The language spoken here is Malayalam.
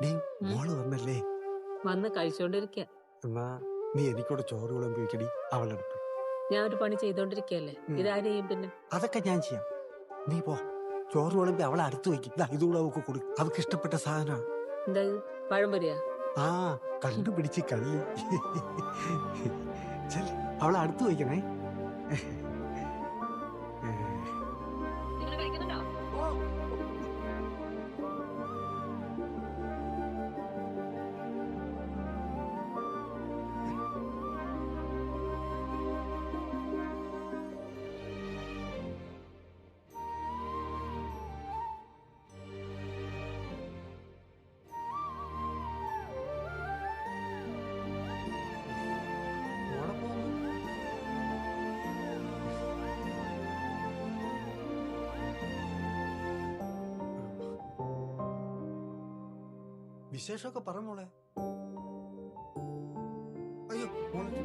നീ മോള് വന്നല്ലേ? വന്ന് കഴിച്ചോണ്ടിരിക്ക. എന്നാ നീ എനിക്കൂടെ ചോറ് വിളമ്പി വെക്കടി അവളെടുത്ത്. ഞാൻ ഒരു പണി ചെയ്തോണ്ടിരിക്കല്ലേ, ഇതാര് ചെയ്യും പിന്നെ? അതൊക്കെ ഞാൻ ചെയ്യാം. നീ പോ, ചോറ് വിളമ്പി അവളെ അടുത്ത് വെക്കും. ഇതുകൂടെ അവൾക്ക് കൊടുക്കും. അവൾക്ക് ഇഷ്ടപ്പെട്ട സാധനമാണ്. എന്താ പഴംപൊരിയാ? ആ, കണ്ടുപിടിച്ച് കള്ളി. അവളെ അടുത്ത് വയ്ക്കണേ. വിശേഷമൊക്കെ പറ മോളെ. അയ്യോ മോളെ